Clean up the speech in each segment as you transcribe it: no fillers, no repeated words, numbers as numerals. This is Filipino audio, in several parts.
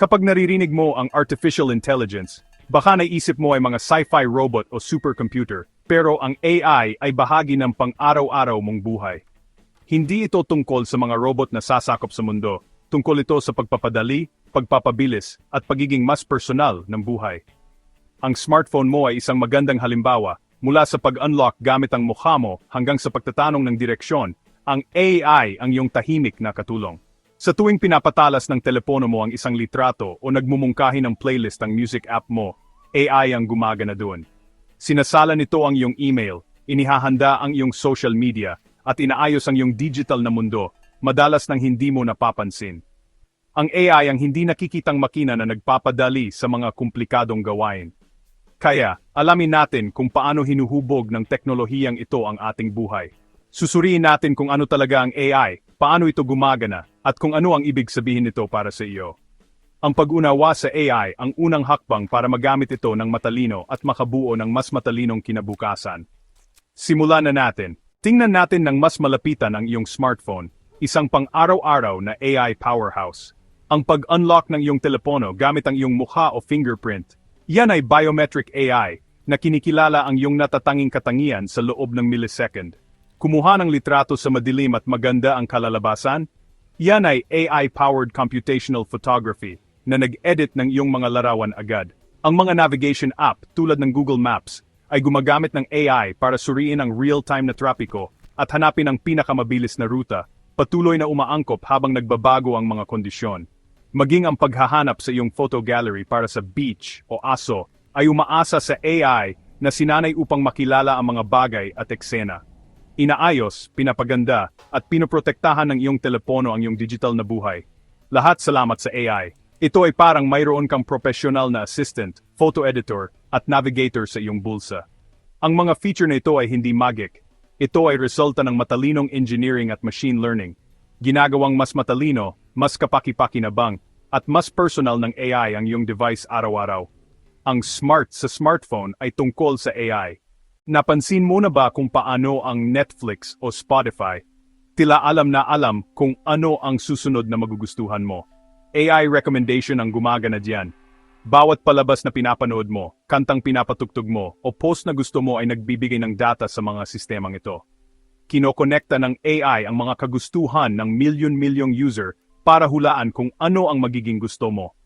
Kapag naririnig mo ang artificial intelligence, baka naisip mo ay mga sci-fi robot o supercomputer, pero ang AI ay bahagi ng pang-araw-araw mong buhay. Hindi ito tungkol sa mga robot na sasakop sa mundo, tungkol ito sa pagpapadali, pagpapabilis, at pagiging mas personal ng buhay. Ang smartphone mo ay isang magandang halimbawa, mula sa pag-unlock gamit ang mukha mo hanggang sa pagtatanong ng direksyon, ang AI ang iyong tahimik na katulong. Sa tuwing pinapatalas ng telepono mo ang isang litrato o nagmumungkahi ng playlist ang music app mo, AI ang gumagana doon. Sinasala nito ang iyong email, inihahanda ang iyong social media, at inaayos ang iyong digital na mundo, madalas nang hindi mo napapansin. Ang AI ang hindi nakikitang makina na nagpapadali sa mga komplikadong gawain. Kaya, alamin natin kung paano hinuhubog ng teknolohiyang ito ang ating buhay. Susuriin natin kung ano talaga ang AI, paano ito gumagana, at kung ano ang ibig sabihin nito para sa iyo. Ang pag-unawa sa AI ang unang hakbang para magamit ito ng matalino at makabuo ng mas matalinong kinabukasan. Simulan na natin. Tingnan natin ng mas malapitan ang iyong smartphone, isang pang-araw-araw na AI powerhouse. Ang pag-unlock ng iyong telepono gamit ang iyong mukha o fingerprint, yan ay biometric AI na kinikilala ang iyong natatanging katangian sa loob ng millisecond. Kumuha ng litrato sa madilim at maganda ang kalalabasan? Yan ay AI-powered computational photography na nag-edit ng iyong mga larawan agad. Ang mga navigation app tulad ng Google Maps ay gumagamit ng AI para suriin ang real-time na trapiko at hanapin ang pinakamabilis na ruta, patuloy na umaangkop habang nagbabago ang mga kondisyon. Maging ang paghahanap sa iyong photo gallery para sa beach o aso ay umaasa sa AI na sinanay upang makilala ang mga bagay at eksena. Inaayos, pinapaganda, at pinoprotektahan ng iyong telepono ang iyong digital na buhay. Lahat salamat sa AI. Ito ay parang mayroon kang professional na assistant, photo editor, at navigator sa iyong bulsa. Ang mga feature na ito ay hindi magic. Ito ay resulta ng matalinong engineering at machine learning. Ginagawang mas matalino, mas kapaki-pakinabang, at mas personal ng AI ang iyong device araw-araw. Ang smart sa smartphone ay tungkol sa AI. Napansin mo na ba kung paano ang Netflix o Spotify? Tila alam na alam kung ano ang susunod na magugustuhan mo. AI recommendation ang gumagana diyan. Bawat palabas na pinapanood mo, kantang pinapatugtog mo, o post na gusto mo ay nagbibigay ng data sa mga sistemang ito. Kinokonekta ng AI ang mga kagustuhan ng milyon-milyong user para hulaan kung ano ang magiging gusto mo.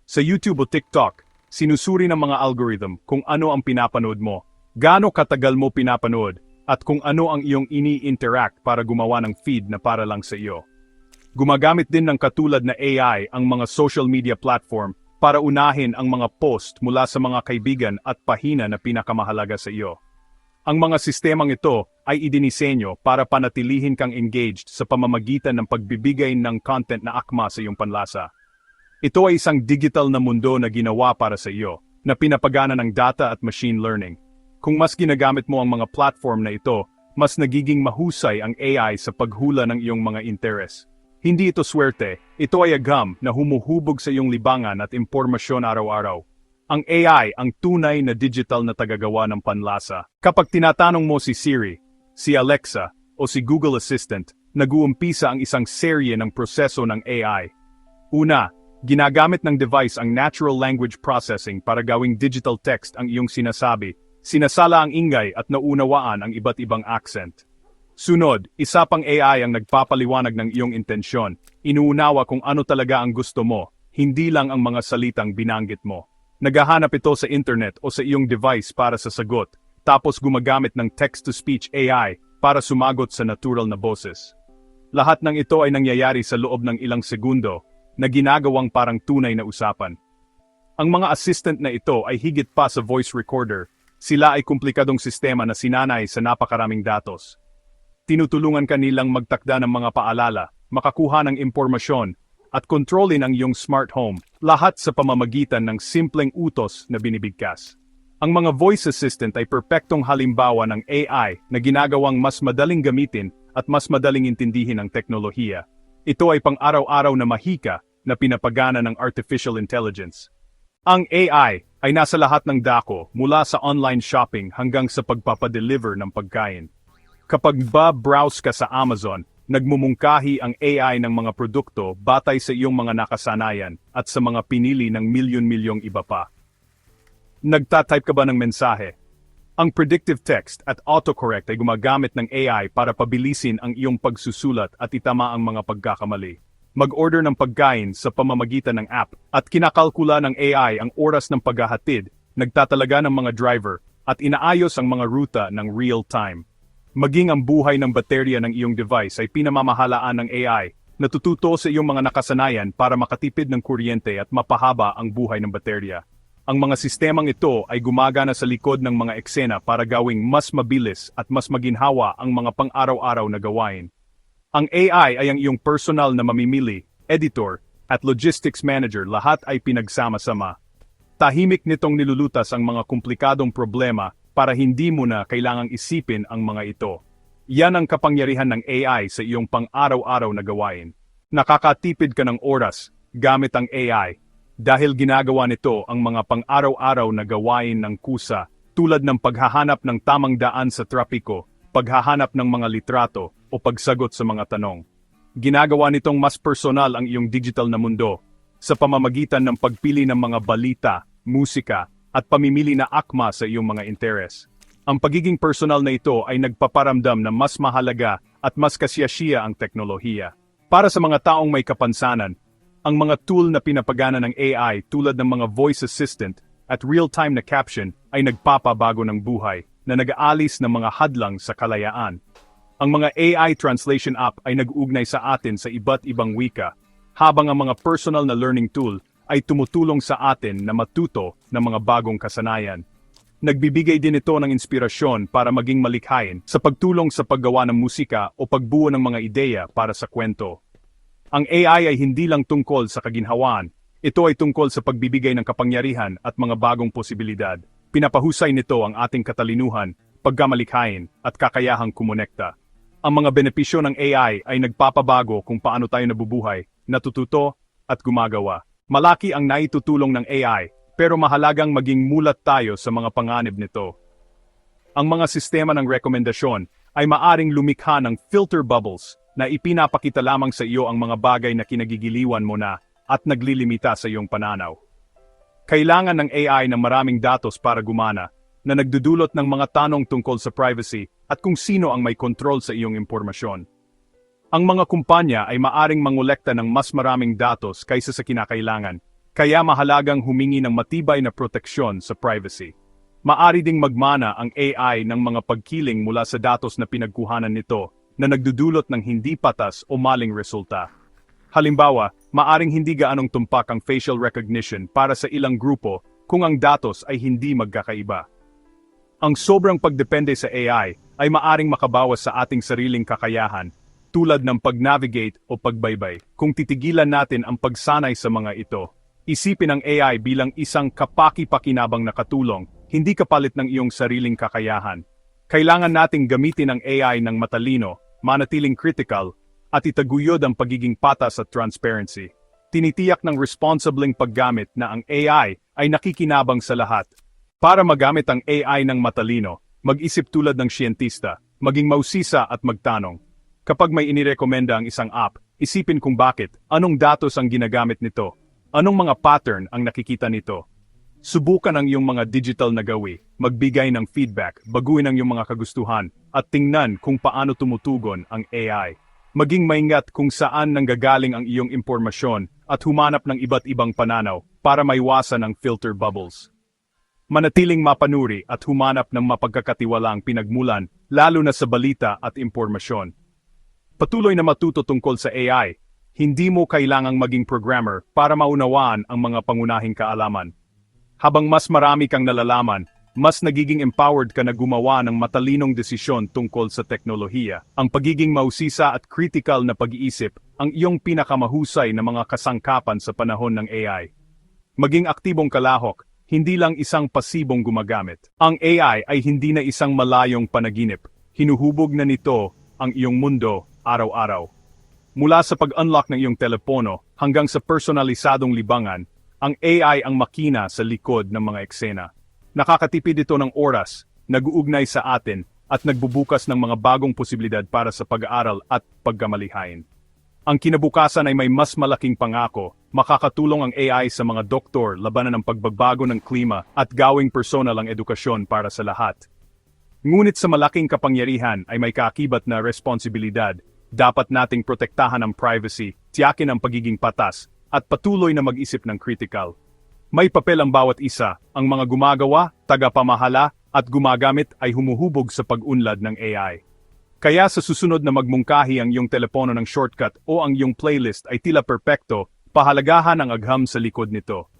Sa YouTube o TikTok, sinusuri ng mga algorithm kung ano ang pinapanood mo, gaano katagal mo pinapanood, at kung ano ang iyong ini-interact para gumawa ng feed na para lang sa iyo. Gumagamit din ng katulad na AI ang mga social media platform para unahin ang mga post mula sa mga kaibigan at pahina na pinakamahalaga sa iyo. Ang mga sistemang ito ay idinisenyo para panatilihin kang engaged sa pamamagitan ng pagbibigay ng content na akma sa iyong panlasa. Ito ay isang digital na mundo na ginawa para sa iyo, na pinapagana ng data at machine learning. Kung mas ginagamit mo ang mga platform na ito, mas nagiging mahusay ang AI sa paghula ng iyong mga interes. Hindi ito swerte, ito ay agam na humuhubog sa iyong libangan at impormasyon araw-araw. Ang AI ang tunay na digital na tagagawa ng panlasa. Kapag tinatanong mo si Siri, si Alexa, o si Google Assistant, nag-uumpisa ang isang serye ng proseso ng AI. Una, ginagamit ng device ang natural language processing para gawing digital text ang iyong sinasabi. Sinasala ang ingay at naunawaan ang iba't ibang accent. Sunod, isa pang AI ang nagpapaliwanag ng iyong intensyon. Inuunawa kung ano talaga ang gusto mo, hindi lang ang mga salitang binanggit mo. Naghahanap ito sa internet o sa iyong device para sa sagot, tapos gumagamit ng text-to-speech AI para sumagot sa natural na boses. Lahat ng ito ay nangyayari sa loob ng ilang segundo, na ginagawang parang tunay na usapan. Ang mga assistant na ito ay higit pa sa voice recorder. Sila ay komplikadong sistema na sinanay sa napakaraming datos. Tinutulungan ka nilang magtakda ng mga paalala, makakuha ng impormasyon, at kontrolin ang iyong smart home, lahat sa pamamagitan ng simpleng utos na binibigkas. Ang mga voice assistant ay perpektong halimbawa ng AI na ginagawang mas madaling gamitin at mas madaling intindihin ang teknolohiya. Ito ay pang-araw-araw na mahika na pinapagana ng artificial intelligence. Ang AI ay nasa lahat ng dako mula sa online shopping hanggang sa pagpapadeliver ng pagkain. Kapag ba-browse ka sa Amazon, Nagmumungkahi ang AI ng mga produkto batay sa iyong mga nakasanayan at sa mga pinili ng milyon-milyong iba pa. Nagtatype ka ba ng mensahe? Ang predictive text at autocorrect ay gumagamit ng AI para pabilisin ang iyong pagsusulat at itama ang mga pagkakamali. Mag-order ng pagkain sa pamamagitan ng app at kinakalkula ng AI ang oras ng paghahatid, nagtatalaga ng mga driver, at inaayos ang mga ruta ng real-time. Maging ang buhay ng baterya ng iyong device ay pinamamahalaan ng AI, natututo sa iyong mga nakasanayan para makatipid ng kuryente at mapahaba ang buhay ng baterya. Ang mga sistemang ito ay gumagana sa likod ng mga eksena para gawing mas mabilis at mas maginhawa ang mga pang-araw-araw na gawain. Ang AI ay ang iyong personal na mamimili, editor, at logistics manager, lahat ay pinagsama-sama. Tahimik nitong nilulutas ang mga komplikadong problema para hindi mo na kailangang isipin ang mga ito. Yan ang kapangyarihan ng AI sa iyong pang-araw-araw na gawain. Nakakatipid ka ng oras gamit ang AI dahil ginagawa nito ang mga pang-araw-araw na gawain ng kusa tulad ng paghahanap ng tamang daan sa trapiko, paghahanap ng mga litrato, o pagsagot sa mga tanong. Ginagawa nitong mas personal ang iyong digital na mundo sa pamamagitan ng pagpili ng mga balita, musika, at pamimili na akma sa iyong mga interes. Ang pagiging personal na ito ay nagpaparamdam na mas mahalaga at mas kasiyasiya ang teknolohiya. Para sa mga taong may kapansanan, ang mga tool na pinapagana ng AI tulad ng mga voice assistant at real-time na caption ay nagpapabago ng buhay na nag-aalis ng mga hadlang sa kalayaan. Ang mga AI translation app ay nag-uugnay sa atin sa iba't ibang wika, habang ang mga personal na learning tool ay tumutulong sa atin na matuto ng mga bagong kasanayan. Nagbibigay din ito ng inspirasyon para maging malikhain sa pagtulong sa paggawa ng musika o pagbuo ng mga ideya para sa kwento. Ang AI ay hindi lang tungkol sa kaginhawaan, ito ay tungkol sa pagbibigay ng kapangyarihan at mga bagong posibilidad. Pinapahusay nito ang ating katalinuhan, pagkamalikhain, at kakayahang kumonekta. Ang mga benepisyo ng AI ay nagpapabago kung paano tayo nabubuhay, natututo, at gumagawa. Malaki ang naitutulong ng AI, pero mahalagang maging mulat tayo sa mga panganib nito. Ang mga sistema ng rekomendasyon ay maaring lumikha ng filter bubbles na ipinapakita lamang sa iyo ang mga bagay na kinagigiliwan mo na at naglilimita sa iyong pananaw. Kailangan ng AI ng maraming datos para gumana, na nagdudulot ng mga tanong tungkol sa privacy at kung sino ang may kontrol sa iyong impormasyon. Ang mga kumpanya ay maaring mangolekta ng mas maraming datos kaysa sa kinakailangan, kaya mahalagang humingi ng matibay na proteksyon sa privacy. Maari ding magmana ang AI ng mga pagkiling mula sa datos na pinagkuhanan nito na nagdudulot ng hindi patas o maling resulta. Halimbawa, maaring hindi gaanong tumpak ang facial recognition para sa ilang grupo kung ang datos ay hindi magkakaiba. Ang sobrang pagdepende sa AI ay maaring makabawas sa ating sariling kakayahan, tulad ng pag-navigate o pagbaybay. Kung titigilan natin ang pagsanay sa mga ito, isipin ang AI bilang isang kapaki-pakinabang na katulong, hindi kapalit ng iyong sariling kakayahan. Kailangan nating gamitin ang AI ng matalino, manatiling critical, at itaguyod ang pagiging patas at transparency. Tinitiyak ng responsibleng paggamit na ang AI ay nakikinabang sa lahat. Para magamit ang AI ng matalino, mag-isip tulad ng siyentista, maging mausisa at magtanong. Kapag may inirekomenda ang isang app, isipin kung bakit, anong datos ang ginagamit nito, anong mga pattern ang nakikita nito. Subukan ang iyong mga digital na gawi, magbigay ng feedback, baguhin ang iyong mga kagustuhan, at tingnan kung paano tumutugon ang AI. Maging maingat kung saan nanggagaling ang iyong impormasyon at humanap ng iba't ibang pananaw para maiwasan ang filter bubbles. Manatiling mapanuri at humanap ng mapagkakatiwalaang pinagmulan, lalo na sa balita at impormasyon. Patuloy na matuto tungkol sa AI, hindi mo kailangang maging programmer para maunawaan ang mga pangunahing kaalaman. Habang mas marami kang nalalaman, mas nagiging empowered ka na gumawa ng matalinong desisyon tungkol sa teknolohiya. Ang pagiging mausisa at critical na pag-iisip ang iyong pinakamahusay na mga kasangkapan sa panahon ng AI. Maging aktibong kalahok, hindi lang isang pasibong gumagamit. Ang AI ay hindi na isang malayong panaginip. Hinuhubog na nito ang iyong mundo araw-araw. Mula sa pag-unlock ng iyong telepono hanggang sa personalisadong libangan, ang AI ang makina sa likod ng mga eksena. Nakakatipid ito ng oras, nag-uugnay sa atin, at nagbubukas ng mga bagong posibilidad para sa pag-aaral at pagkamalihain. Ang kinabukasan ay may mas malaking pangako, makakatulong ang AI sa mga doktor labanan ng pagbabago ng klima at gawing personal ang edukasyon para sa lahat. Ngunit sa malaking kapangyarihan ay may kaakibat na responsibilidad. Dapat nating protektahan ang privacy, tiyakin ang pagiging patas, at patuloy na mag-isip ng critical. May papel ang bawat isa, ang mga gumagawa, tagapamahala, at gumagamit ay humuhubog sa pag-unlad ng AI. Kaya sa susunod na magmungkahi ang iyong telepono ng shortcut o ang iyong playlist ay tila perpekto, pahalagahan ang agham sa likod nito.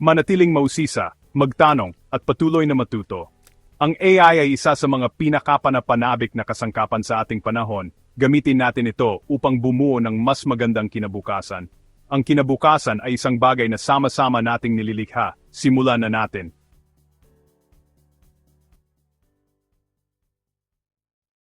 Manatiling mausisa, magtanong, at patuloy na matuto. Ang AI ay isa sa mga pinakapanapanabik na kasangkapan sa ating panahon. Gamitin natin ito upang bumuo ng mas magandang kinabukasan. Ang kinabukasan ay isang bagay na sama-sama nating nililikha. Simulan na natin.